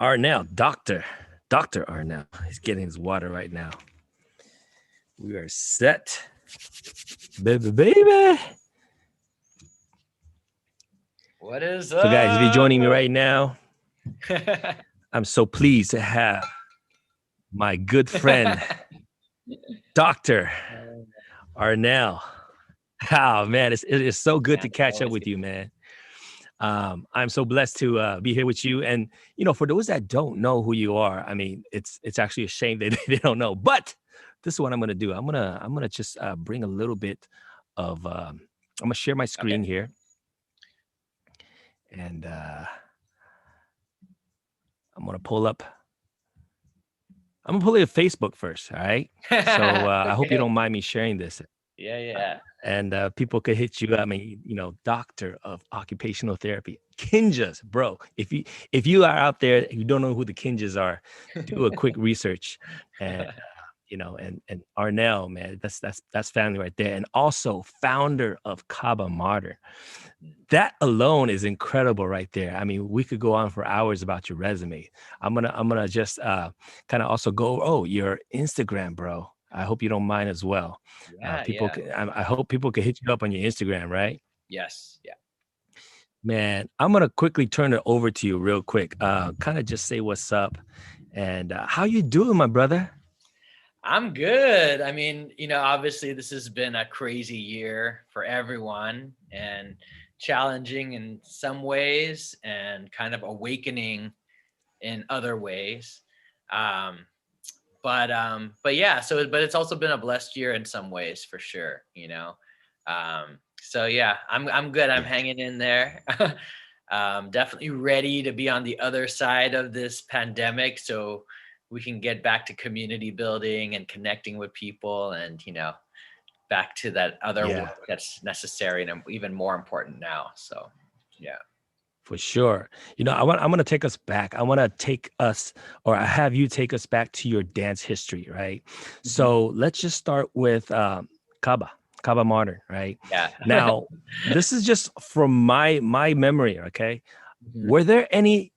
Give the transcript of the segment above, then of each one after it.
Arnel, Dr. Arnel. He's getting his water right now. We are set. Baby. What is So guys, if you're up? joining me right now, I'm so pleased to have my good friend, Dr. Arnel. Oh man, it is so good to catch up with you, man. I'm so blessed to be here with you. And for those that don't know who you are, I mean, it's actually a shame that they don't know. But this is what I'm gonna do. I'm gonna just bring a little bit of. I'm gonna share my screen here, and I'm gonna pull up. I'm gonna pull up Facebook first. All right. So I hope you don't mind me sharing this. Yeah. And people could hit you. I mean, doctor of occupational therapy, Kinjaz, bro. If you are out there, you don't know who the Kinjaz are, do a quick research, and and Arnel, man, that's family right there, and also founder of Kaba Modern. That alone is incredible, right there. I mean, we could go on for hours about your resume. I'm gonna just kind of also go. Oh, your Instagram, bro. I hope you don't mind as well. Yeah. I hope people can hit you up on your Instagram, right? Yes. Yeah. Man, I'm gonna quickly turn it over to you real quick. Kind of just say what's up and how you doing, my brother? I'm good. I mean, obviously this has been a crazy year for everyone and challenging in some ways and kind of awakening in other ways. Um, but yeah, but it's also been a blessed year in some ways for sure. So yeah, I'm good. I'm Yeah. hanging in there. Definitely ready to be on the other side of this pandemic so we can get back to community building and connecting with people and back to that other Yeah. work that's necessary and even more important now. So yeah. For sure. I'm going to take us back. I want to take us, or I have you take us back to your dance history, right? So let's just start with Kaba Modern, right? Yeah. Now, this is just from my memory, okay? Mhm. Were there any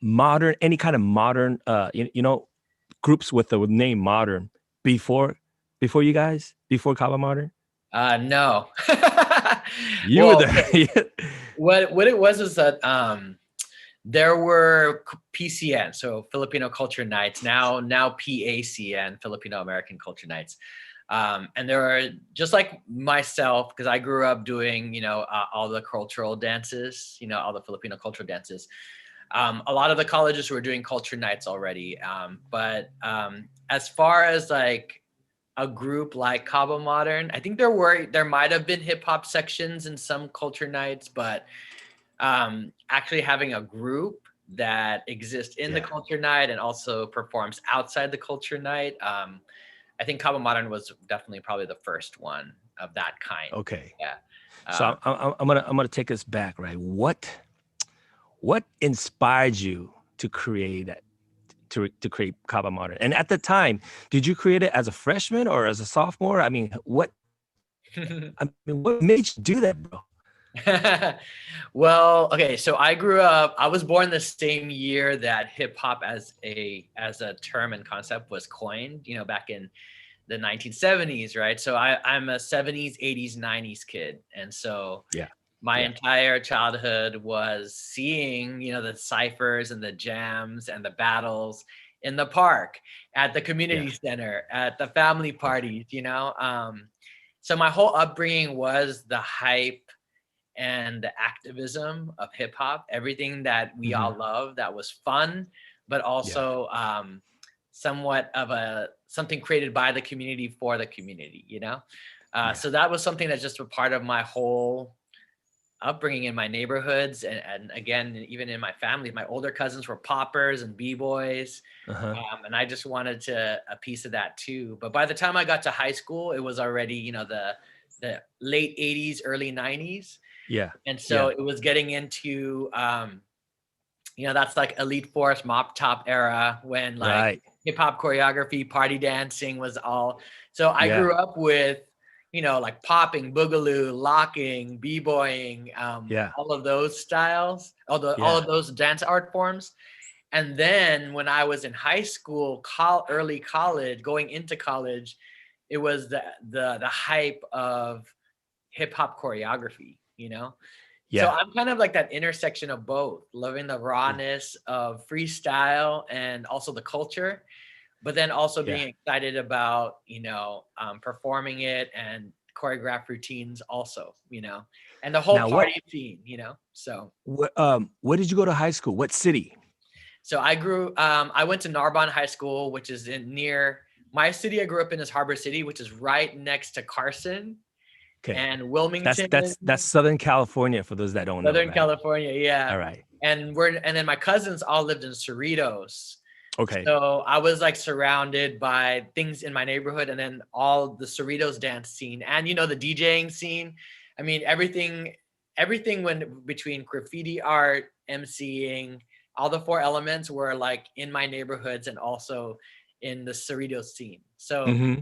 kind of modern, groups with the name Modern before before Kaba Modern? No. You were Well, there. what it was is that there were PCN, so Filipino Culture Nights, now PACN, Filipino American Culture Nights. And there are, just like myself, because I grew up doing, all the cultural dances, all the Filipino cultural dances. A lot of the colleges were doing culture nights already. But as far as like a group like Kaba Modern, I think there might have been hip hop sections in some culture nights, but actually having a group that exists in the Yeah. culture night and also performs outside the culture night. I think Kaba Modern was definitely probably the first one of that kind. Okay. Yeah. So I'm gonna take us back, right? What inspired you to create that to create Kaba Modern? And at the time, did you create it as a freshman or as a sophomore? I mean, what made you do that, bro? Well, okay, so I was born the same year that hip hop as a term and concept was coined, back in the 1970s, right? So I'm a 70s, 80s, 90s kid. And so Yeah. my Yeah. entire childhood was seeing, the ciphers and the jams and the battles in the park, at the Yeah. community center, at the family Yeah. parties. So my whole upbringing was the hype and the activism of hip hop, everything that we Mm-hmm. all love that was fun, but Yeah. also somewhat of something created by the community for the community. Yeah. So that was something that's just a part of my whole upbringing in my neighborhoods, and again, even in my family. My older cousins were poppers and b-boys, Uh-huh. and I just wanted a piece of that too. But by the time I got to high school, it was already the late 80s, early 90s. Yeah. And so Yeah. it was getting into that's like Elite Force Mop Top era, when like Right. hip hop choreography, party dancing was all. So I Yeah. grew up with, like popping, boogaloo, locking, b-boying, Yeah. all of those styles, all Yeah. of those dance art forms. And then when I was in high school, early college, going into college, it was the hype of hip hop choreography, you know? So Yeah. I'm kind of like that intersection of both, loving the Yeah. rawness of freestyle and also the culture, but then also Yeah. being excited about, performing it and choreograph routines also, and the whole Now, party scene, so. where did you go to high school? What city? So I went to Narbonne High School, which is near my city. I grew up in is Harbor City, which is right next to Carson Okay. and That's Wilmington, that's that's Southern California for those that don't know, Southern right? California. Yeah. All right. And then my cousins all lived in Cerritos. Okay. So I was like surrounded by things in my neighborhood and then all the Cerritos dance scene and the DJing scene. I mean, everything went between graffiti art, MCing, all the four elements were like in my neighborhoods and also in the Cerritos scene. So Mm-hmm.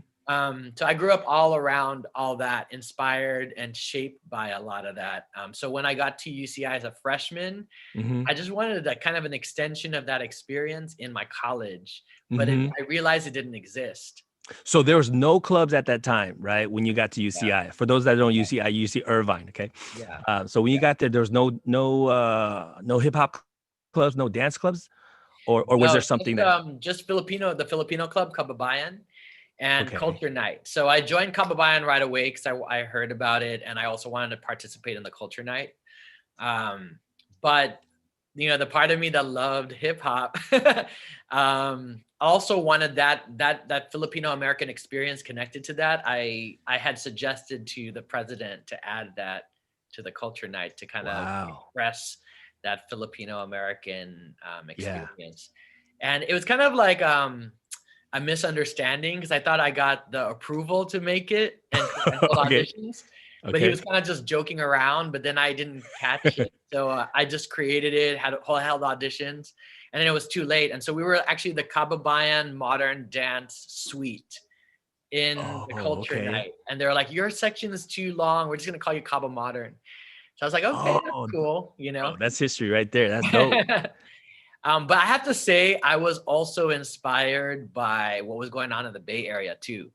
so I grew up all around all that, inspired and shaped by a lot of that. So when I got to UCI as a freshman, Mm-hmm. I just wanted a kind of an extension of that experience in my college, but Mm-hmm. I realized it didn't exist. So there was no clubs at that time, right? When you got to Yeah, UCI. For those that don't UCI, UC Irvine. Okay. yeah, So when you yeah. got there was no hip hop clubs, no dance clubs, or was there No, something that? just the Filipino club, Kababayan, and Okay. Culture Night. So I joined Kababayan right away because I heard about it, and I also wanted to participate in the Culture Night. But the part of me that loved hip hop also wanted that Filipino American experience connected to that. I had suggested to the president to add that to the Culture Night to kind of Wow. express that Filipino American Yeah. experience, and it was kind of like a misunderstanding because I thought I got the approval to make it and hold Okay. auditions, but he Okay. was kind of just joking around. But then I didn't catch it, so I just created it, held auditions, and then it was too late. And so we were actually the Kaba Modern Dance Suite in the Oh, Culture okay. Night, and they're like, "Your section is too long. We're just gonna call you Kaba Modern." So I was like, "Okay, that's Oh, cool," bro, that's history right there. That's dope. But I have to say, I was also inspired by what was going on in the Bay Area too,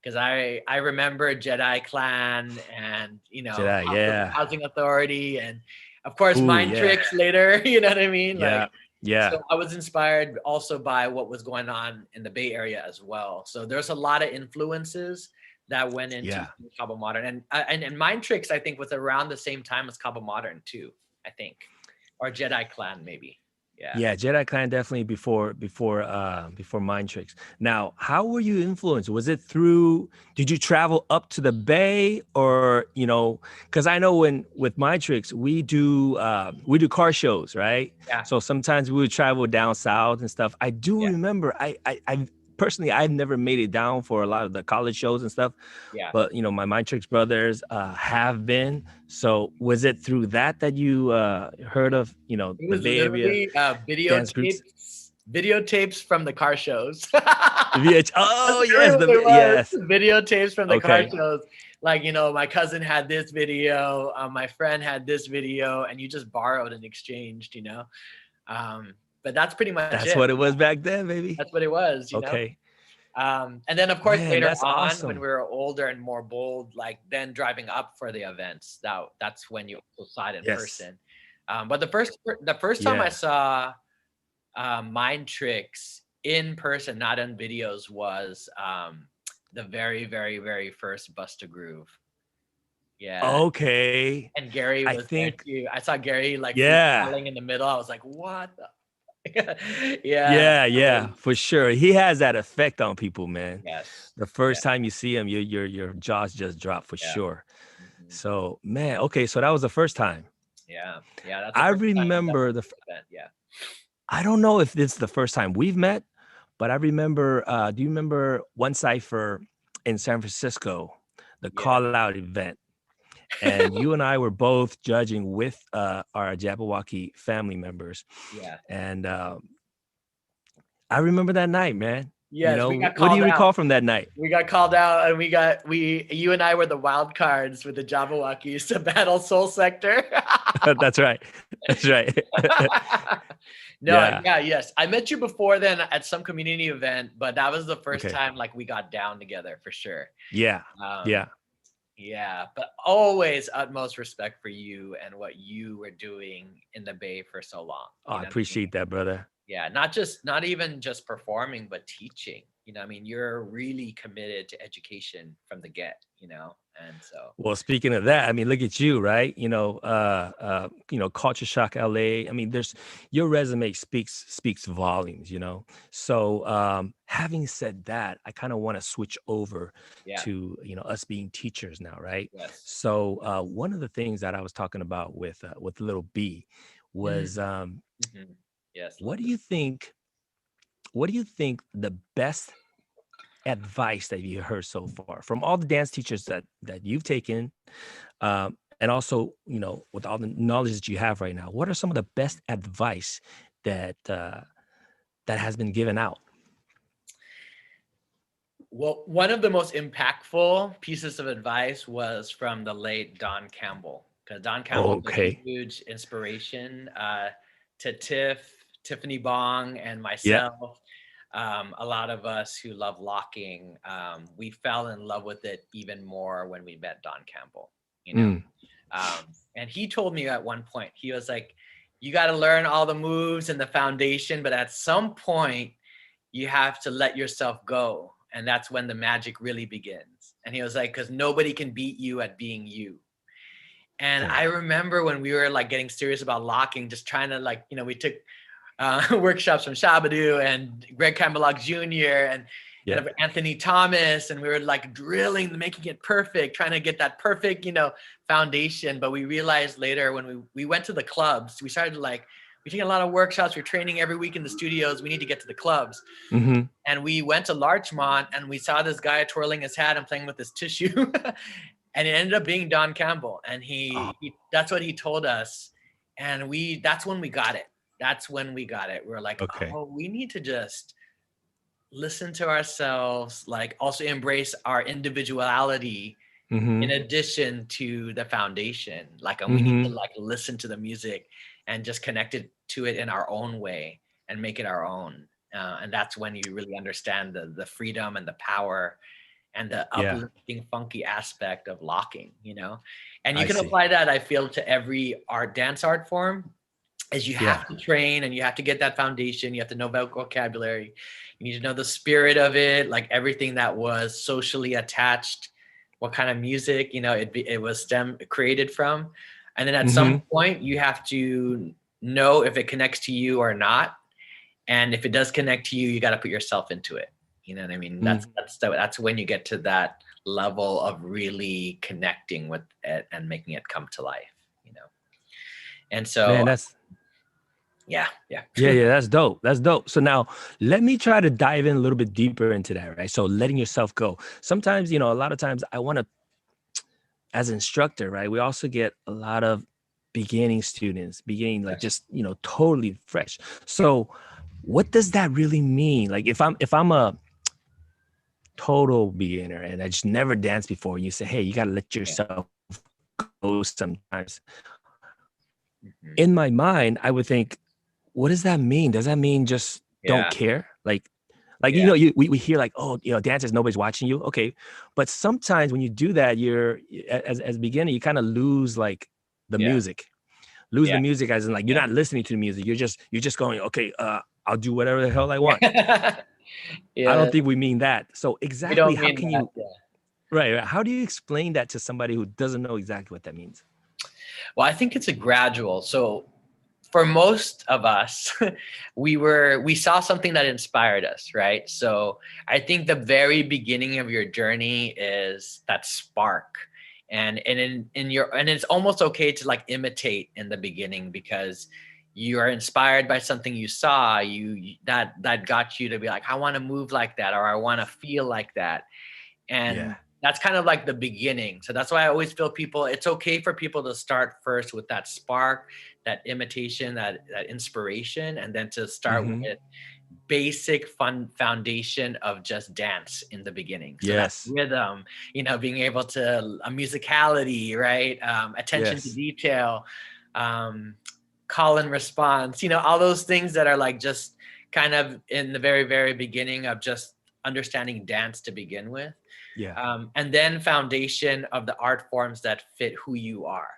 because I remember Jedi Clan and Jedi. Yeah. Housing Authority and of course Ooh, Mind yeah. Tricks later. You know what I mean? Yeah. Like, Yeah. so I was inspired also by what was going on in the Bay Area as well. So there's a lot of influences that went into Yeah. Kaba Modern and Mind Tricks. I think was around the same time as Kaba Modern too. I think, or Jedi Clan maybe. Yeah. Yeah, Jedi Clan definitely before Mind Tricks. Now, how were you influenced? Was it through, did you travel up to the Bay, or because I know when with Mind Tricks we do car shows, right? Yeah. So sometimes we would travel down south and stuff. I do Yeah. remember I personally I've never made it down for a lot of the college shows and stuff, Yeah. but my Mind Tricks brothers have been. So was it through that you heard of It the was Bay Area literally dance groups? videotapes from the car shows. Oh That's yes, really what it was. yes. Videotapes from the car Okay, shows. Like, my cousin had this video, my friend had this video, and you just borrowed and exchanged. Um, but that's pretty much that's it. what it was back then, baby. That's what it was. Okay, And then of course man, later that's on when awesome. we were older and more bold, like then driving up for the events, that's when you also saw it in Yes, person. But the first time I yeah. saw Mind Tricks in person, not in videos, was the very, very, very first Busta Groove. Yeah. Okay, And Gary I was there think too. I saw Gary like yeah, freestyling in the middle. I was like, what the? Yeah. yeah, for sure. He has that effect on people, man. Yes. The Yeah. first time you see him, your jaws just drop for Yeah. sure. Mhm. So, man, okay, so that was the first time. Yeah. Yeah. That's the I first time that remember event. Yeah. I don't know if it's the first time we've met, but I remember, do you remember one cipher in San Francisco, the Yeah. call out event? And you and I were both judging with our Jabberwocky family members. Yeah. And I remember that night, man. You Yes, we know, got what do called you out. recall from that night? We got called out, and you and I were the wild cards with the Jabberwockies to battle Soul Sector. That's right. That's right. No, Yeah. yeah, yes. I met you before then at some community event, but that was the first Okay. time like we got down together for sure. Yeah. Um, Yeah. yeah, but always utmost respect for you and what you were doing in the Bay for so long. Oh, You I know what I mean? appreciate that, brother. Yeah, not even just performing, but teaching. You know, I mean, you're really committed to education from the get, you know, and so Well, speaking of that, I mean, look at you, right? Culture Shock LA. I mean, there's your resume speaks volumes, you know. So, having said that, I kind of want to switch over yeah, to, us being teachers now, right? yes. So, one of the things that I was talking about with little B Mm, was, mhm. Yes, what love do this. you think? What do you think the best advice that you heard so far from all the dance teachers that you've taken, and also, with all the knowledge that you have right now, what are some of the best advice that has been given out? Well, one of the most impactful pieces of advice was from the late Don Campbell, because Don Campbell is a Okay. huge inspiration to Tiffany Bong, and Yeah. myself. A lot of us who love locking, we fell in love with it even more when we met Don Campbell, you know. Mm, And he told me at one point, he was like, you got to learn all the moves and the foundation, but at some point, you have to let yourself go. And that's when the magic really begins. And he was like, because nobody can beat you at being you. And I yeah. remember when we were like getting serious about locking, just trying to like, we took workshops from Shabadoo and Greg Campbellock Jr. Yeah. and Anthony Thomas, and we were like drilling, making it perfect, trying to get that perfect, foundation. But we realized later when we went to the clubs, we started like we take a lot of workshops, we're training every week in the studios. We need to get to the clubs. Hmm. And we went to Larchmont and we saw this guy twirling his hat and playing with his tissue. And it ended up being Don Campbell. And Oh, he that's what he told us. And that's when we got it. That's when we got it. We were like, okay. oh, we need to just listen to ourselves, like also embrace our individuality in Hmm. addition to the foundation. Like, and we need to Hmm. like listen to the music and just connect it to it in our own way and make it our own. And that's when you really understand the freedom and the power and the Yeah. uplifting, funky aspect of locking, you know? And you I can see. apply that, I feel, to every dance art form, is you Yeah. have to train and you have to get that foundation. You have to know vocabulary. You need to know the spirit of it, like everything that was socially attached, what kind of music, it was created from. And then at some Hmm. point you have to know if it connects to you or not. And if it does connect to you, you got to put yourself into it. You know what I mean? Mm. That's when you get to that level of really connecting with it and making it come to life, you know? And so, Man, that's yeah, yeah. yeah, yeah, that's dope. That's dope. So now let me try to dive in a little bit deeper into that, right? So letting yourself go. Sometimes, a lot of times I want to, as an instructor, right? We also get a lot of beginning students, beginning like Yes. just, totally fresh. So what does that really mean? Like if I'm a total beginner and I just never danced before, you say, hey, you gotta let Yeah. yourself go sometimes. Mhm. In my mind, I would think, what does that mean? Does that mean just don't Yeah. care? Like Yeah. we hear like, oh, dancers, nobody's watching you. Okay. But sometimes when you do that, you're as a beginner, you kind of lose like the Yeah. music. Lose Yeah. the music as in like you're Yeah. not listening to the music. You're just going, okay, I'll do whatever the hell I want. I Yeah. don't think we mean that. So We exactly don't how mean can that. you Yeah. right? How do you explain that to somebody who doesn't know exactly what that means? Well, I think it's a gradual. So for most of us, we saw something that inspired us, right? So I think the very beginning of your journey is that spark. And and it's almost okay to like imitate in the beginning because you are inspired by something you saw, that got you to be like, I want to move like that, or I want to feel like that. Yeah. And that's kind of like the beginning. So that's why I always feel it's okay for people to start first with that spark, that imitation, that inspiration, and then to start Mm-hmm. with basic fun foundation of just dance in the beginning. So that's Yes. rhythm, being able to a musicality, right? Attention to Yes. detail, um, call and response, all those things that are like just kind of in the very, very beginning of just understanding dance to begin with. Yeah. And then foundation of the art forms that fit who you are.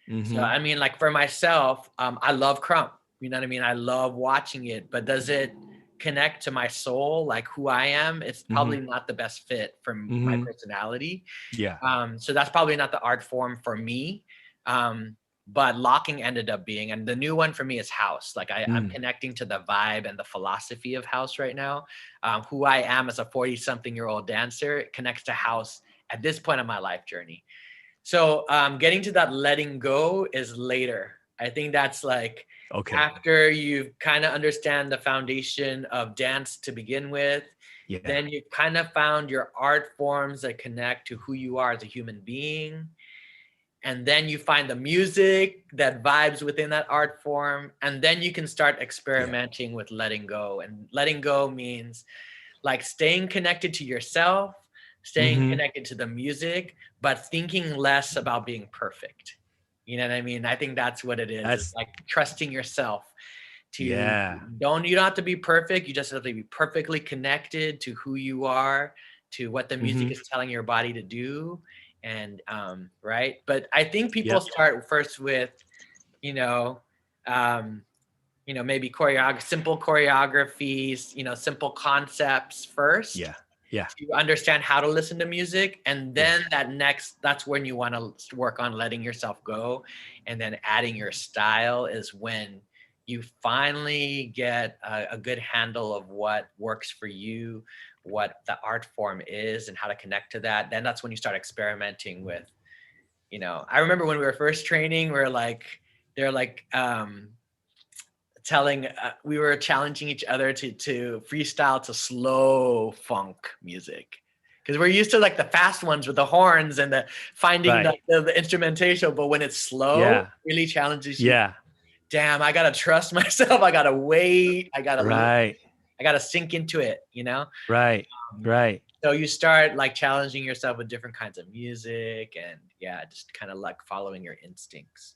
So, Mm-hmm. I mean, like for myself, I love Crump. You know what I mean? I love watching it, but does it connect to my soul, like who I am? It's Mm-hmm. probably not the best fit for my Mm-hmm. personality. Yeah. So that's probably not the art form for me. But locking ended up being, and the new one for me is house. Like I'm Mm. connecting to the vibe and the philosophy of house right now. Who I am as a 40-something-year-old dancer connects to house at this point in my life journey. So getting to that letting go is later. I think that's like Okay. after you kind of understand the foundation of dance to begin with, Yeah. then you kind of found your art forms that connect to who you are as a human being. And then you find the music that vibes within that art form. And then you can start Yeah. experimenting with letting go. And letting go means like staying connected to yourself, staying Mm-hmm. connected to the music, but thinking less about being perfect. You know what I mean? I think that's what it is. It's That's like trusting yourself to yeah. you don't have to be perfect. You just have to be perfectly connected to who you are, to what the music Mm-hmm. is telling your body to do. And right. But I think people Yep. start first with, you know, um, maybe simple choreographies, simple concepts first Yeah. Yeah. to understand how to listen to music. And Yeah. then that's when you want to work on letting yourself go. And then adding your style is when you finally get a good handle of what works for you, what the art form is and how to connect to that. Then that's when you start experimenting with, I remember when we were first training, they're like, we were challenging each other to freestyle to slow funk music because we're used to like the fast ones with the horns and the finding Right. the instrumentation, but when it's slow Yeah. really challenges you. Yeah. Damn, I gotta trust myself. I gotta wait. Right. I gotta sink into it. Right. um, Right. so you start like challenging yourself with different kinds of music and yeah, just kind of like following your instincts.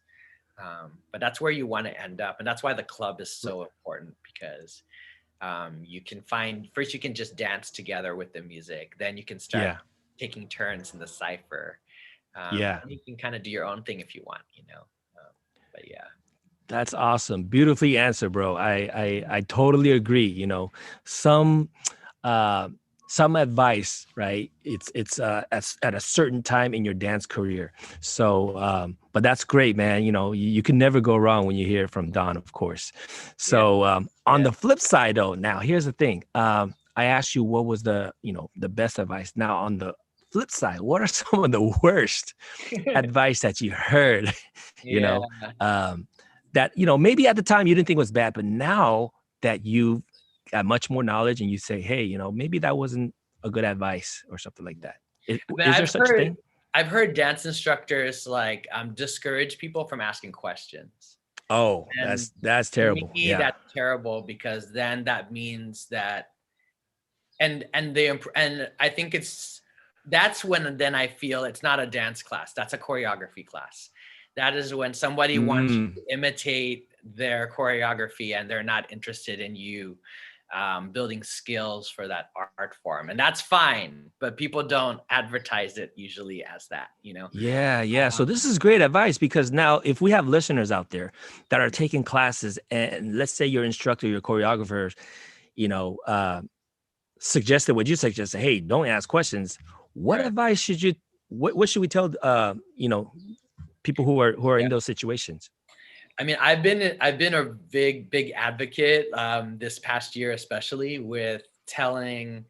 But that's where you want to end up. And that's why the club is so important because you can find first, you can just dance together with the music. Then you can start Yeah. taking turns in the cipher. Yeah. And you can kind of do your own thing if you want. But yeah. That's awesome. Beautifully answered, bro. I totally agree. Some uh some advice, right? It's at a certain time in your dance career. So but that's great, man. You can never go wrong when you hear it from Don, of course. Yeah. So on Yeah. the flip side though, now here's the thing. I asked you what was the best advice. Now on the flip side, what are some of the worst advice that you heard? you Yeah. know um that maybe at the time you didn't think was bad, but now that you've got much more knowledge and you say, hey, maybe that wasn't a good advice or something like that. is, I mean, is there such thing? I've heard dance instructors like discourage people from asking questions. Oh, And that's to terrible. me, Yeah. that's terrible because then that means that, and I think that's when then I feel it's not a dance class. That's a choreography class. That is when somebody wants Mm, you to imitate their choreography and they're not interested in you building skills for that art form. And that's fine, but people don't advertise it usually as that. yeah. So this is great advice because now if we have listeners out there that are taking classes and let's say your instructor, your choreographer, you know, uh, suggested what you suggested, hey, don't ask questions. What Right. advice should you what should we tell people who are in Yeah. those situations? I mean, I've been a big advocate this past year, especially with telling,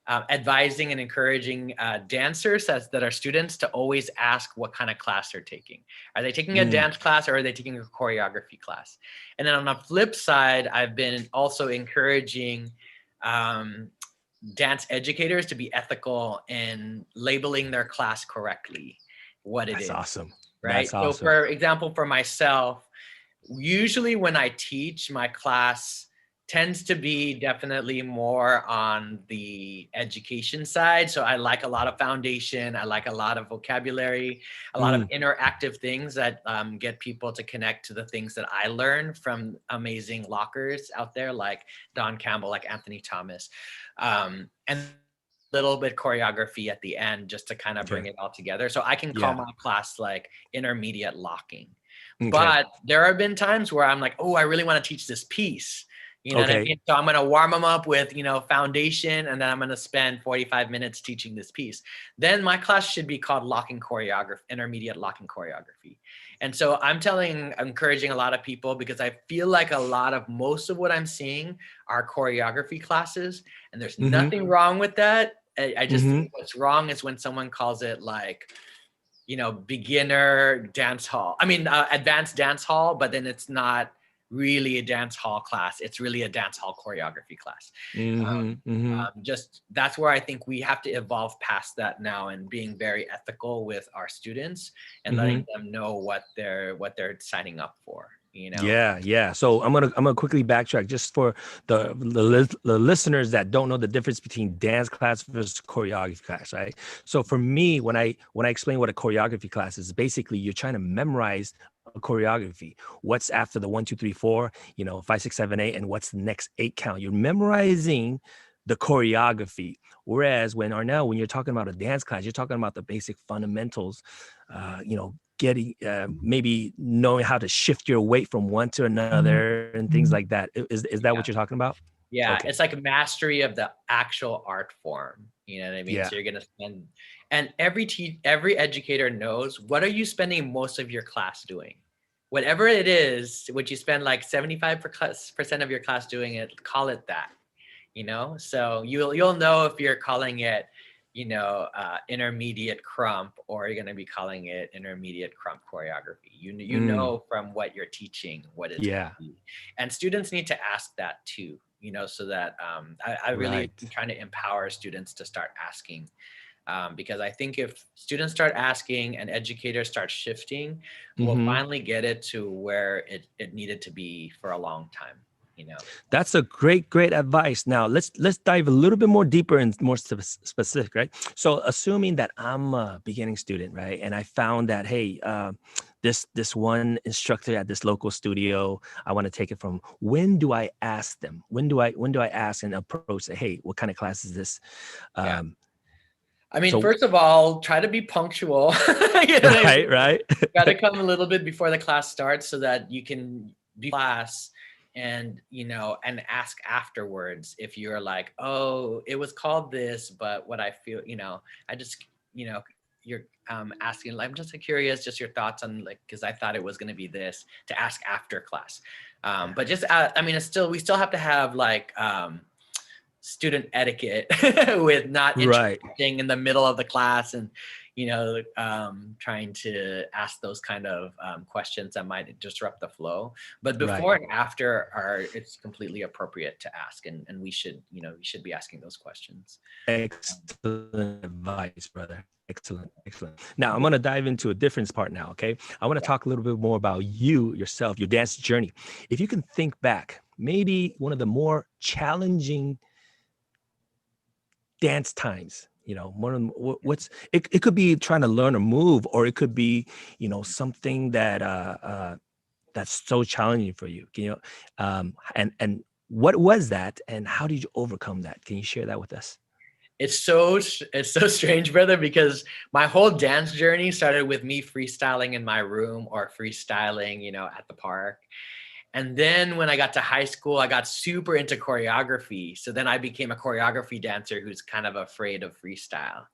advising and encouraging dancers that are students to always ask what kind of class they're taking. Are they taking a Mm, dance class or are they taking a choreography class? And then on the flip side, I've been also encouraging um, dance educators to be ethical in labeling their class correctly, what it that's is, awesome. right? That's So awesome. for example, for myself, usually when I teach my class tends to be definitely more on the education side. So I like a lot of foundation. I like a lot of vocabulary, a lot of interactive things that get people to connect to the things that I learned from amazing lockers out there, like Don Campbell, like Anthony Thomas, and little bit choreography at the end just to kind of bring it all together. So I can call my class like intermediate locking. But there have been times where I'm like, oh, I really want to teach this piece. You know what I mean? So I'm going to warm them up with, foundation, and then I'm going to spend 45 minutes teaching this piece. Then my class should be called locking choreography, intermediate locking choreography. And so I'm encouraging a lot of people, because I feel like most of what I'm seeing are choreography classes, and there's nothing wrong with that. I just think what's wrong is when someone calls it like, beginner dance hall. I mean, advanced dance hall, but then it's not really a dance hall class. It's really a dance hall choreography class. Just that's where I think we have to evolve past that now, and being very ethical with our students and letting them know what they're signing up for. Yeah. So I'm gonna quickly backtrack just for the listeners that don't know the difference between dance class versus choreography class, right? So for me, when I explain what a choreography class is, basically you're trying to memorize a choreography. What's after the 1, 2, 3, 4, 5, 6, 7, 8, and what's the next 8 count? You're memorizing the choreography. Whereas when you're talking about a dance class, you're talking about the basic fundamentals, getting maybe knowing how to shift your weight from one to another and things like that. Is that what you're talking about? Yeah, it's like a mastery of the actual art form. You know what I mean? Yeah. So you're gonna spend, and every educator knows, what are you spending most of your class doing? Whatever it is, would you spend like 75% of your class doing it? Call it that. So you'll know if you're calling it, intermediate crump, or you're going to be calling it intermediate crump choreography. You know from what you're teaching what it's going to be. And students need to ask that too, so that I really am trying to empower students to start asking, because I think if students start asking and educators start shifting, we'll finally get it to where it needed to be for a long time. That's a great advice. Now let's dive a little bit more deeper and more specific, right? So assuming that I'm a beginning student, right, and I found that, hey, this one instructor at this local studio, I want to take it from. When do I ask them? When do I ask and approach? Say, hey, what kind of class is this? I mean, first of all, try to be punctual. Right. Got to come a little bit before the class starts so that you can be class. And and ask afterwards if you're like, oh, it was called this, but what I feel, I just, you're asking, I'm just curious, just your thoughts on, like, because I thought it was going to be this, to ask after class. But just, I mean, we still have to have like student etiquette with not interrupting in the middle of the class, and trying to ask those kind of questions that might disrupt the flow. But before and after it's completely appropriate to ask, and we should be asking those questions. Excellent advice, brother. Excellent. Now I'm going to dive into a different part now. Okay. I want to talk a little bit more about yourself, your dance journey. If you can think back, maybe one of the more challenging dance times, it could be trying to learn a move, or it could be, something that that's so challenging for you, and what was that, and how did you overcome that? Can you share that with us? It's so strange, brother, because my whole dance journey started with me freestyling in my room, or freestyling, at the park. And then when I got to high school, I got super into choreography. So then I became a choreography dancer who's kind of afraid of freestyle.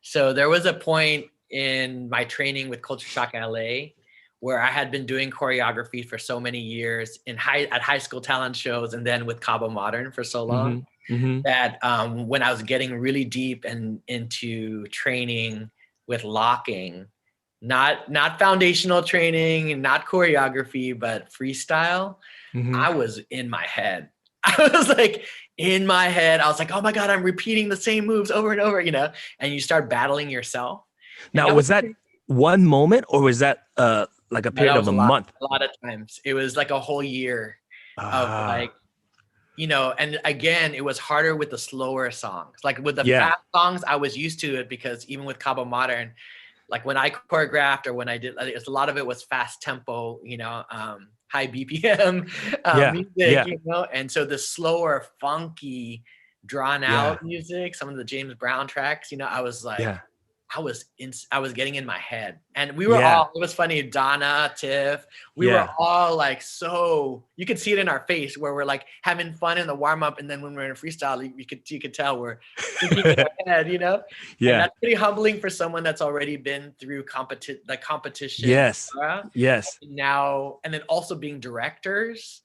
So there was a point in my training with Culture Shock LA where I had been doing choreography for so many years at high school talent shows, and then with Kaba Modern for so long, that when I was getting really deep and into training with locking, not foundational training, not choreography, but freestyle, I was in my head. I was like in my head. I was like, oh my God, I'm repeating the same moves over and over, and you start battling yourself. Now, was that one moment, or was that like a period of a month? A lot of times. It was like a whole year of like you know, and again, it was harder with the slower songs. Like with the Yeah. fast songs, I was used to it because even with Kaba Modern, like when I choreographed or when I did, like, a lot of it was fast tempo, you know, high BPM Yeah. music, Yeah. you know, and so the slower, funky, drawn Yeah. out music, some of the James Brown tracks, you know, I was like, Yeah. I was getting in my head, and we were Yeah. all, it was funny, Donna, Tiff, we were Yeah. all like, so you could see it in our face where we're like having fun in the warm up. And then when we're in a freestyle, you could tell we're thinking in our head, you know, and Yeah. that's pretty humbling for someone that's already been through competition Yes. era. Yes. Now, and then also being directors,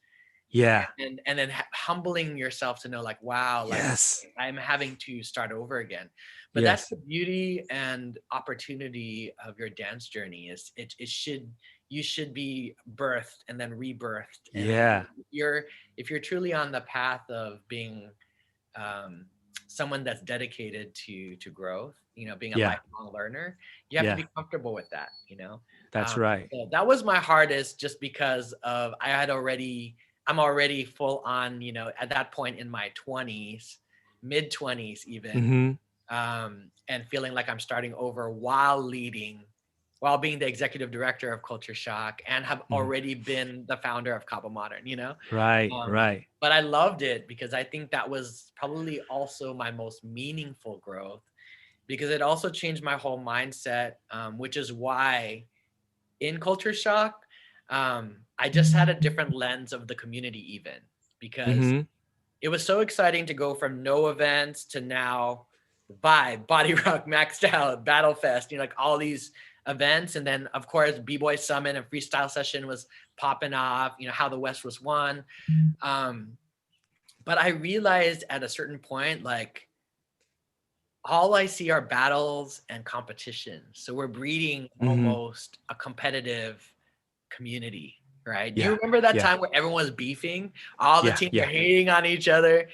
Yeah. and then humbling yourself to know like, wow, like Yes. I'm having to start over again. But that's Yes. the beauty and opportunity of your dance journey, is it should, you should be birthed and then rebirthed. And then Yeah. if you're truly on the path of being um, someone that's dedicated to growth, you know, being a Yeah. lifelong learner, you have to Yeah. be comfortable with that, you know. That's right. So that was my hardest, just because of I'm already full on, you know, at that point in my 20s, mid 20s even, Mm-hmm. and feeling like I'm starting over while leading, while being the executive director of Culture Shock, and have Mm-hmm. already been the founder of Kaba Modern, you know. Right. Um, Right. but I loved it because I think that was probably also my most meaningful growth, because it also changed my whole mindset, which is why in Culture Shock, I just had a different lens of the community, even because Mm-hmm. it was so exciting to go from no events to now Vibe, Body Rock, Maxed Out, Battle Fest, you know, like all these events. And then, of course, B-Boy Summit and Freestyle Session was popping off, you know, How the West Was Won. Um, but I realized at a certain point, like, all I see are battles and competition. So we're breeding Mm-hmm. almost a competitive community, right? Do you Yeah. remember that Yeah. time where everyone was beefing? All the Yeah. teams are Yeah. hating on each other.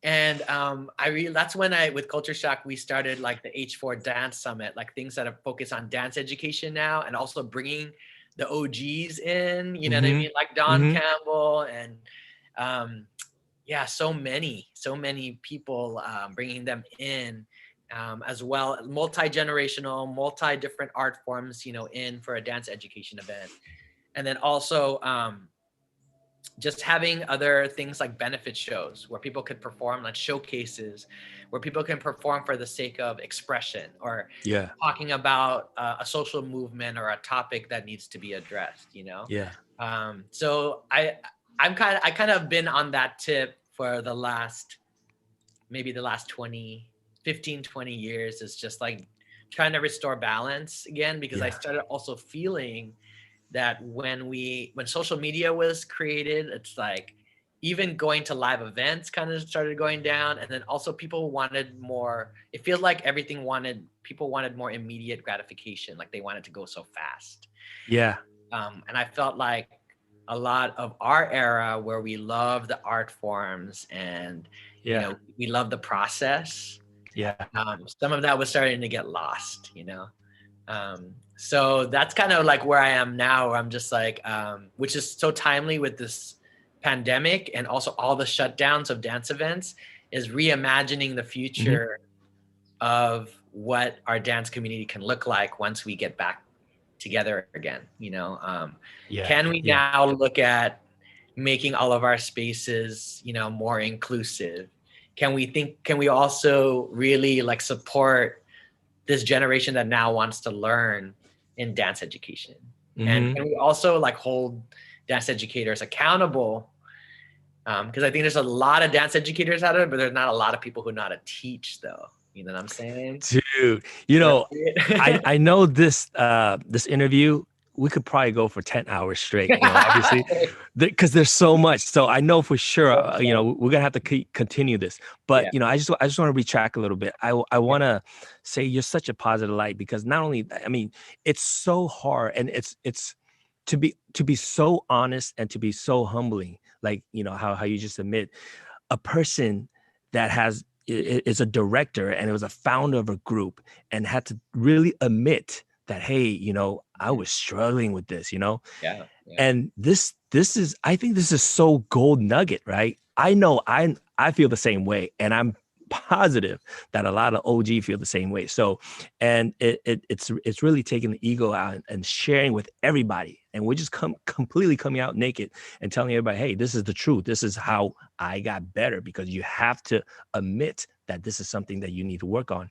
And that's when with Culture Shock, we started like the H4 Dance Summit, like things that are focused on dance education now, and also bringing the OGs in, you know what I Mm-hmm. mean? Like Don Mm-hmm. Campbell and um, yeah, so many people, bringing them in, as well, multi-generational, multi different art forms, you know, in for a dance education event. And then also just having other things like benefit shows where people could perform, like showcases where people can perform for the sake of expression, or Yeah. talking about a social movement or a topic that needs to be addressed, you know. Yeah. So I kind of been on that tip for the last, maybe the last 20 years, is just like trying to restore balance again, because I Yeah. started also feeling that when social media was created, it's like even going to live events kind of started going down. And then also people wanted more, it feels like people wanted more immediate gratification, like they wanted to go so fast. Yeah. And I felt like a lot of our era, where we love the art forms and, you Yeah. know, we love the process, Yeah. some of that was starting to get lost, you know. So that's kind of like where I am now, where I'm just like, which is so timely with this pandemic and also all the shutdowns of dance events, is reimagining the Mm-hmm. future of what our dance community can look like once we get back together again. You know, Yeah. can we Yeah. now look at making all of our spaces, you know, more inclusive? Can we also really like support this generation that now wants to learn in dance education? And Mm-hmm. can we also like hold dance educators accountable? Because I think there's a lot of dance educators out there, but there's not a lot of people who know how to teach, though. You know what I'm saying? Dude, you know, Right? I know this interview, we could probably go for 10 hours straight, you know, obviously, because there's so much. So I know for sure, you know, we're gonna have to continue this. But Yeah. you know, I just want to retract a little bit. I want to say you're such a positive light, because not only I mean, it's so hard, and it's to be so honest and to be so humbling, like, you know, how you just admit a person that is a director and it was a founder of a group, and had to really admit that, hey, you know, I was struggling with this, you know. Yeah. Yeah. And this is, I think this is so gold nugget, right? I know I feel the same way, and I'm positive that a lot of OG feel the same way. So, and it's really taking the ego out and sharing with everybody, and we're just completely coming out naked and telling everybody, hey, this is the truth. This is how I got better, because you have to admit that this is something that you need to work on.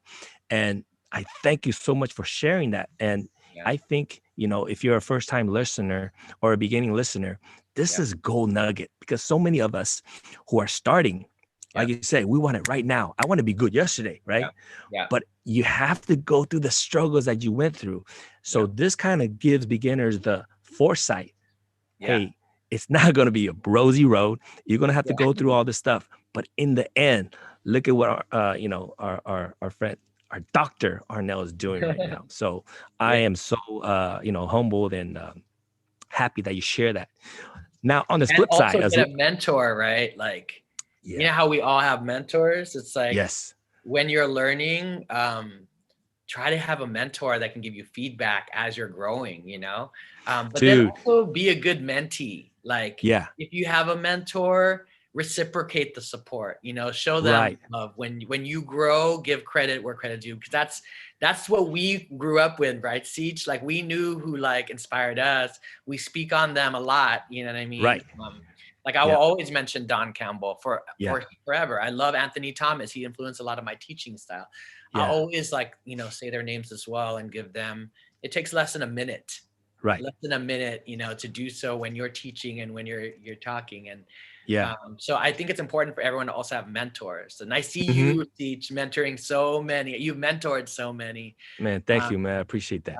And I thank you so much for sharing that. And Yeah. I think, if you're a first time listener or a beginning listener, this Yeah. is gold nugget, because so many of us who are starting, like Yeah. you said, we want it right now. I want to be good yesterday, Yeah. right? Yeah. But you have to go through the struggles that you went through. So Yeah. this kind of gives beginners the foresight. Yeah. Hey, it's not going to be a rosy road. You're going to have to Yeah. go through all this stuff. But in the end, look at what our friend, our doctor Arnel is doing right now. So I Yeah. am so, humbled and happy that you share that. Now, on this And flip side, also get a mentor, right? Like, you know yeah, how we all have mentors? It's like yes, when you're learning, try to have a mentor that can give you feedback as you're growing, but then dude, also be a good mentee. Like, yeah, if you have a mentor, reciprocate the support, show them right, love. When you grow, give credit where credit's due, because that's what we grew up with, right? Siege, like, we knew who like inspired us. We speak on them a lot, you know what I mean? right, Like, I will yeah, always mention Don Campbell for yeah, forever. I love Anthony Thomas. He influenced a lot of my teaching style. I yeah, always, like, say their names as well and give them. It takes less than a minute, right, to do so when you're teaching and when you're talking. And yeah. so I think it's important for everyone to also have mentors. And I see Hmm. you teach mentoring so many. You've mentored so many. Man, thank Um, you, man. I appreciate that.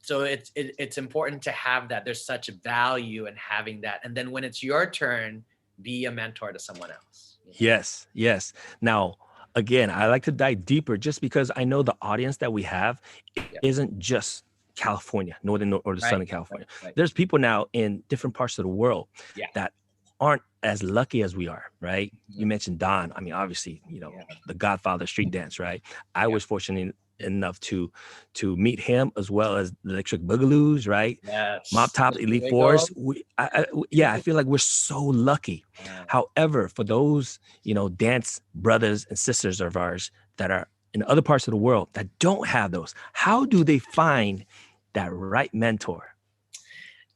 so it's important to have that. There's such value in having that. And then when it's your turn, be a mentor to someone else. Yes, yes. Now, again, I like to dive deeper just because I know the audience that we have Yeah. isn't just California, northern or the Right. southern Right. California. Right. There's people now in different parts of the world Yeah. that aren't as lucky as we are, right? You Mhm. mentioned Don. I mean, obviously, Yeah. the Godfather of street dance, right? I Yeah. was fortunate enough to meet him, as well as the Electric Boogaloos, right? Mop Yes. Tops, Mr. Elite Force. Wiggle. Yeah, I feel like we're so lucky. Yeah. However, for those, dance brothers and sisters of ours that are in other parts of the world that don't have those, how do they find that right mentor?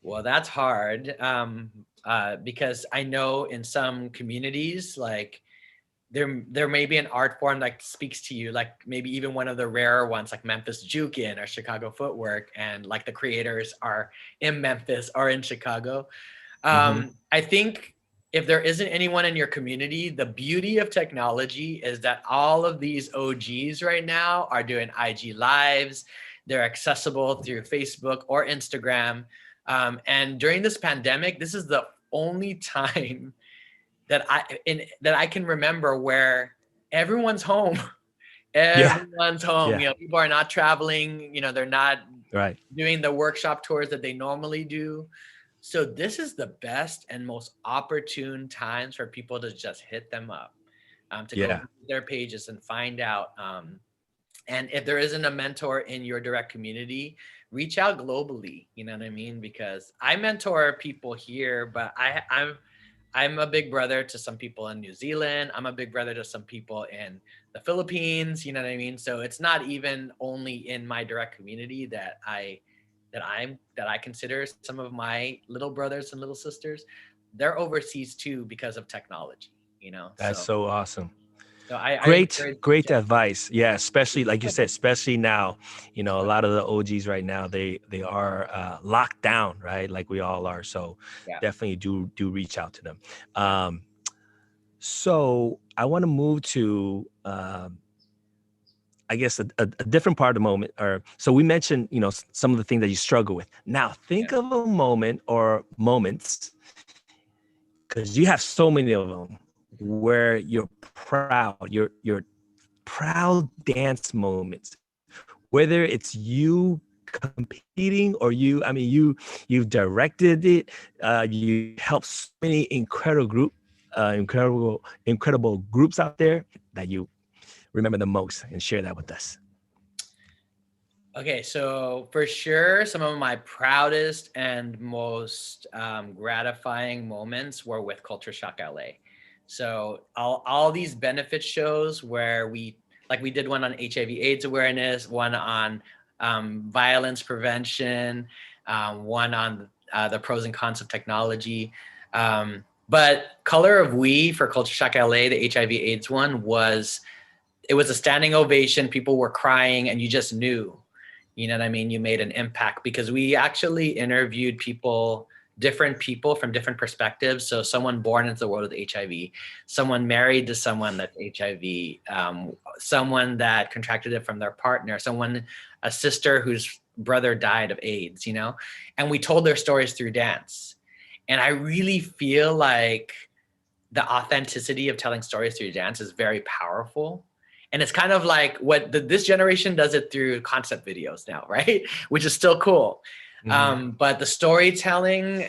Well, that's hard, because I know in some communities, like, there may be an art form that speaks to you, like maybe even one of the rarer ones, like Memphis Jukin or Chicago Footwork, and like the creators are in Memphis or in Chicago. Hmm. I think if there isn't anyone in your community, the beauty of technology is that all of these OGs right now are doing IG lives. They're accessible through Facebook or Instagram. And during this pandemic, this is the only time that I can remember where everyone's home. Yeah, Everyone's home. yeah, People are not traveling. They're not right. doing the workshop tours that they normally do. So this is the best and most opportune times for people to just hit them up, to go Yeah, visit their pages and find out. And if there isn't a mentor in your direct community, reach out globally. You know what I mean? Because I mentor people here, but I'm a big brother to some people in New Zealand. I'm a big brother to some people in the Philippines. You know what I mean? So it's not even only in my direct community that I consider some of my little brothers and little sisters. They're overseas too because of technology. that's So so awesome. I Great, encourage you great to. advice. Yeah, especially like you said, especially now, a Yeah, lot of the OGs right now, they are locked down, right? Like we all are. So yeah, definitely do reach out to them. yeah, Um, so I want to move to I guess a different part of the moment. Or so we mentioned, some of the things that you struggle with. Now yeah. think of a moment or moments, because you have so many of them, where you're proud, you're proud dance moments, whether it's you competing or you've directed it, you helped so many incredible groups out there that you remember the most, and share that with us. Okay, so for sure, some of my proudest and most gratifying moments were with Culture Shock LA. So all these benefit shows where we did one on HIV/AIDS awareness, one on violence prevention, one on the pros and cons of technology. But Color of We for Culture Shock LA, the HIV/AIDS one, it was a standing ovation. People were crying, and you just knew, you know what I mean? You made an impact because we actually interviewed different people from different perspectives. So someone born into the world with HIV, someone married to someone that's HIV, someone that contracted it from their partner, a sister whose brother died of AIDS, and we told their stories through dance. And I really feel like the authenticity of telling stories through dance is very powerful. And it's kind of like this generation does it through concept videos now, right? Which is still cool. But the storytelling,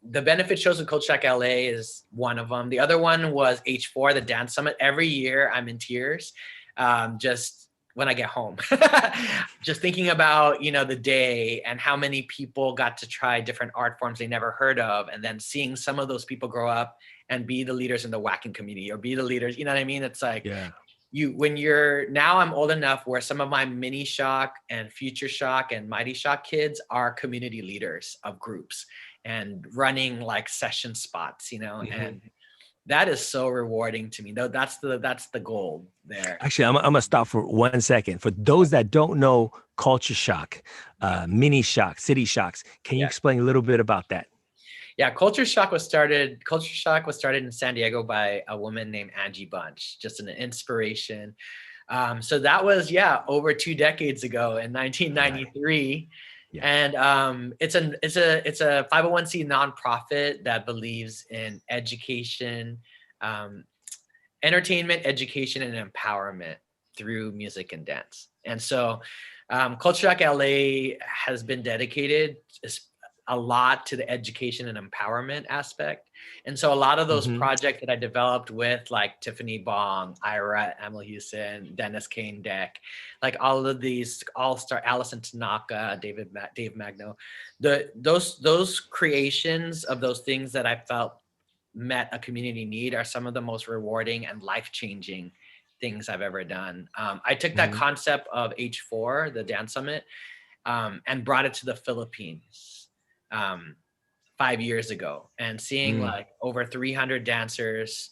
the benefit shows with Culture Shock LA is one of them. The other one was H4, the Dance Summit. Every year I'm in tears, just when I get home, just thinking about, the day and how many people got to try different art forms they never heard of. And then seeing some of those people grow up and be the leaders in the whacking community or be the leaders, you know what I mean? It's like, now I'm old enough where some of my Mini Shock and Future Shock and Mighty Shock kids are community leaders of groups and running like session spots, and that is so rewarding to me. Though that's the goal there. Actually, I'm gonna stop for 1 second. For those that don't know Culture Shock, Mini Shock, City Shocks, can you explain a little bit about that? Yeah, Culture Shock was started in San Diego by a woman named Angie Bunch, just an inspiration. So that was, over 2 decades ago in 1993. Right. Yeah. And it's a 501c nonprofit that believes in education, entertainment, education, and empowerment through music and dance. And so Culture Shock LA has been dedicated a lot to the education and empowerment aspect. And so a lot of those projects that I developed with like Tiffany Bong, Ira Emil Houston, Dennis Kane Deck, like all of these all-star, Allison Tanaka, Dave Magno, those creations of those things that I felt met a community need are some of the most rewarding and life-changing things I've ever done. I took that concept of H4, the Dance Summit, and brought it to the Philippines 5 years ago, and seeing like over 300 dancers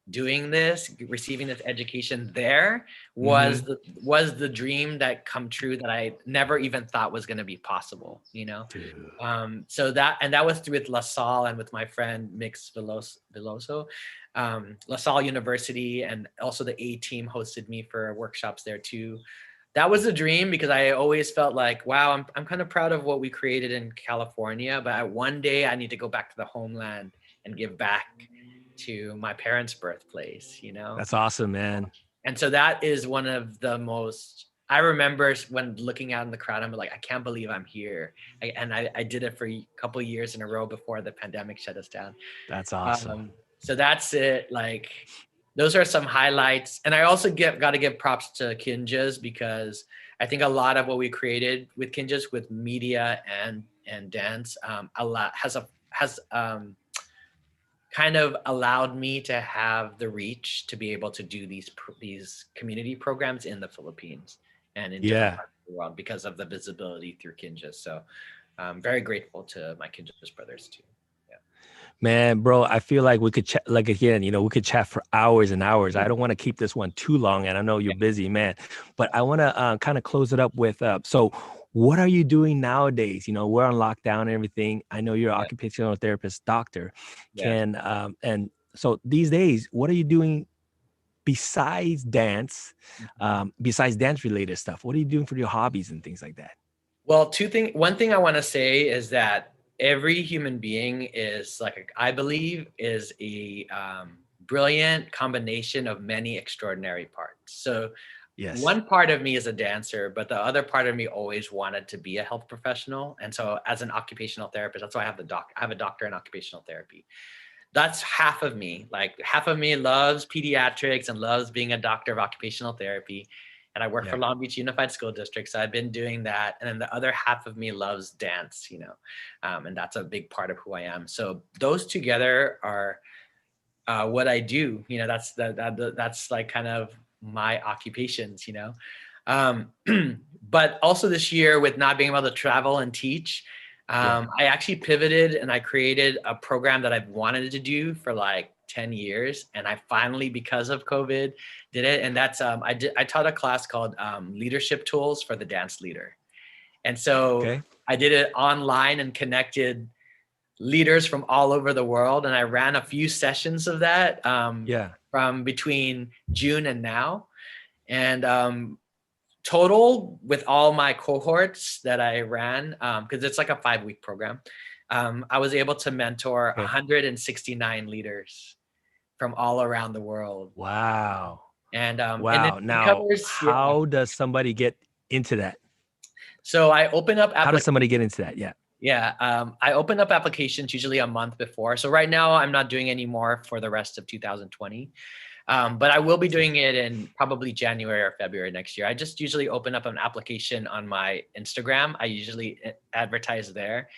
doing this, receiving this education there was the dream that come true that I never even thought was going to be possible, so that was through with La Salle and with my friend Mix Veloso. La Salle University, and also the A team hosted me for workshops there too. That was a dream because I always felt like, wow, I'm kind of proud of what we created in California, but one day I need to go back to the homeland and give back to my parents' birthplace, That's awesome, man. And so that is one of the most, I remember when looking out in the crowd, I'm like, I can't believe I'm here. I did it for a couple of years in a row before the pandemic shut us down. That's awesome. So that's it. Like, those are some highlights. And I also got to give props to Kinjaz, because I think a lot of what we created with Kinjaz, with media and dance, has kind of allowed me to have the reach to be able to do these community programs in the Philippines and in different parts of the world because of the visibility through Kinjaz. So I'm very grateful to my Kinjaz brothers too. Man, bro, I feel like we could chat, like, again, we could chat for hours and hours. I don't want to keep this one too long, and I know you're busy, man, but I want to kind of close it up with, so what are you doing nowadays? We're on lockdown and everything. I know you're an occupational therapist, doctor. And so these days, what are you doing besides dance, besides dance related stuff? What are you doing for your hobbies and things like that? Well, one thing I want to say is that every human being is I believe is a brilliant combination of many extraordinary parts. So one part of me is a dancer, but the other part of me always wanted to be a health professional. And so as an occupational therapist, that's why I have a doctor in occupational therapy. That's half of me. Like, half of me loves pediatrics and loves being a doctor of occupational therapy. And I work for Long Beach Unified School District. So I've been doing that. And then the other half of me loves dance, and that's a big part of who I am. So those together are what I do. That's like kind of my occupations. Um, but also this year, with not being able to travel and teach, Yeah. I actually pivoted and I created a program that I've wanted to do for like 10 years. And I finally, because of COVID, did it. And that's, I taught a class called Leadership Tools for the Dance Leader. And so Okay. I did it online and connected leaders from all over the world. And I ran a few sessions of that Yeah. from between June and now. And total with all my cohorts that I ran, because it's like a 5-week program, I was able to mentor Okay. 169 leaders from all around the world. Wow. And Wow. it Now, covers, yeah. how does somebody get into that? So I open up How does applications. somebody get into that? Yeah. Yeah, I open up applications usually a month before. So right now I'm not doing any more for the rest of 2020. But I will be See. doing it in probably January or February next year. I just usually open up an application on my Instagram. I usually advertise there.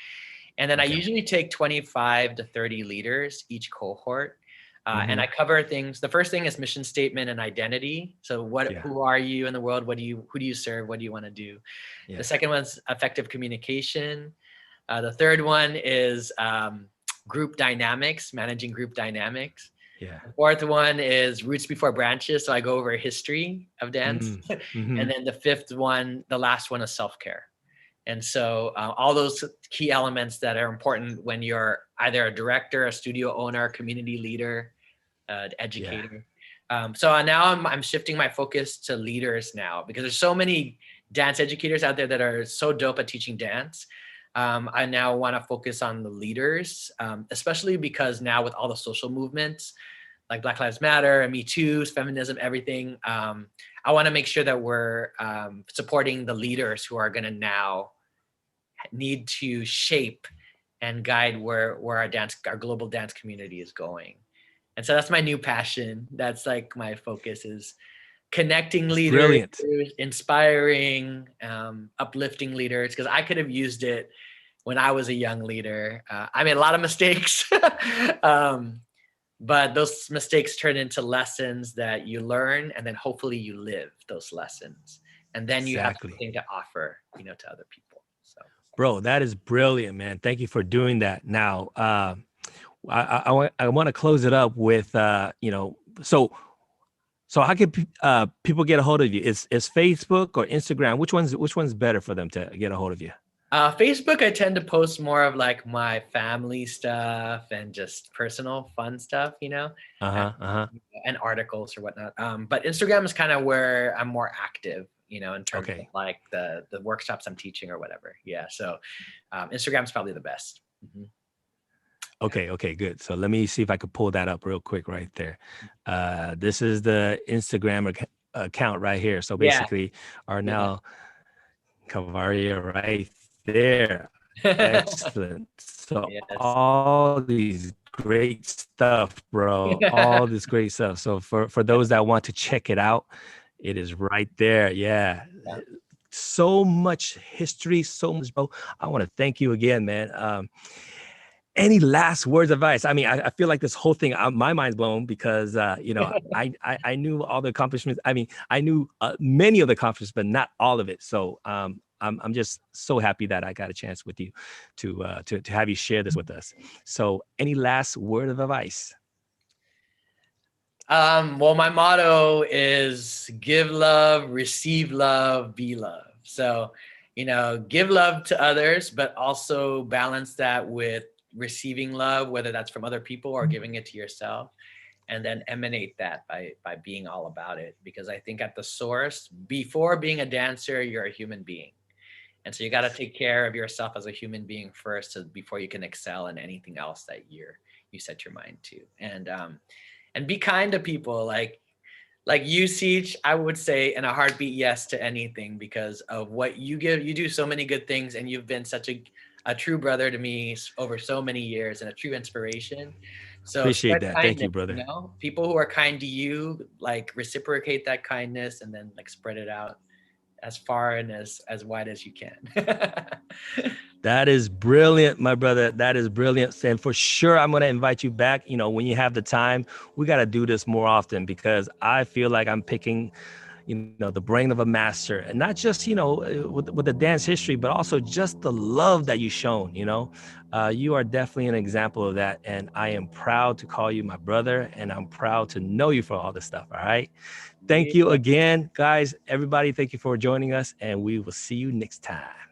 And then I Okay. usually take 25 to 30 leaders each cohort. And Mm-hmm. I cover things. The first thing is mission statement and identity. So Yeah. who are you in the world? Who do you serve? What do you want to do? The Yeah. second one's effective communication. The third one is group dynamics, managing group dynamics. Yeah. The fourth one is roots before branches. So I go over history of dance. Mm. Mm-hmm. And then the fifth one, the last one is self-care. And so all those key elements that are important when you're either a director, a studio owner, community leader, Yeah. educator. So now I'm shifting my focus to leaders now, because there's so many dance educators out there that are so dope at teaching dance. I now want to focus on the leaders, especially because now with all the social movements like Black Lives Matter and Me Too, feminism, everything, I want to make sure that we're supporting the leaders who are going to now need to shape and guide where our global dance community is going. And so that's my new passion. That's like my focus is connecting It's leaders, brilliant. inspiring, uplifting leaders, because I could have used it when I was a young leader. I made a lot of mistakes, but those mistakes turn into lessons that you learn, and then hopefully you live those lessons, and then you have Exactly. something to offer, to other people. So, Bro, that is brilliant, man. Thank you for doing that. Now, I want to close it up with so how can people get a hold of you? Is Facebook or Instagram? Which one's better for them to get a hold of you? Facebook, I tend to post more of like my family stuff and just personal fun stuff, and, Uh-huh. Uh-huh. and articles or whatnot. But Instagram is kind of where I'm more active, in terms of Okay. like the workshops I'm teaching or whatever. Yeah. So Instagram is probably the best. Mhm. Okay, okay, good. So let me see if I could pull that up real quick right there. This is the Instagram account right here. So Yeah. basically, Yeah. Arnel Calvario right there. Excellent. So Yes. all these great stuff, bro. All this great stuff. So for those that want to check it out, it is right there. Yeah. Yeah. So much history, so much, bro. I want to thank you again, man. Any last words of advice? I mean, I feel like this whole thing, my mind's blown because, I knew all the accomplishments. I mean, I knew many of the accomplishments, but not all of it. So I'm just so happy that I got a chance with you to have you share this with us. So any last word of advice? Well, my motto is give love, receive love, be love. So, give love to others, but also balance that with receiving love, whether that's from other people or giving it to yourself, and then emanate that by being all about it. Because I think at the source, before being a dancer, you're a human being. And so you got to take care of yourself as a human being first, before you can excel in anything else that you set your mind to. And be kind to people. Like you, Siege, I would say in a heartbeat yes to anything, because of what you give. You do so many good things, and you've been such a true brother to me over so many years, and a true inspiration. So Appreciate spread that. Thank kindness, you, brother. people who are kind to you, like reciprocate that kindness, and then like spread it out. as far and as wide as you can. That is brilliant, my brother. That is brilliant. And for sure, I'm going to invite you back. You know, when you have the time, we got to do this more often because I feel like I'm picking, you know, the brain of a master, and not just, you know, with the dance history, but also just the love that you shown, you know. You are definitely an example of that. And I am proud to call you my brother, and I'm proud to know you for all this stuff. All right. Thank you Yeah. again, guys. Everybody, thank you for joining us, and we will see you next time.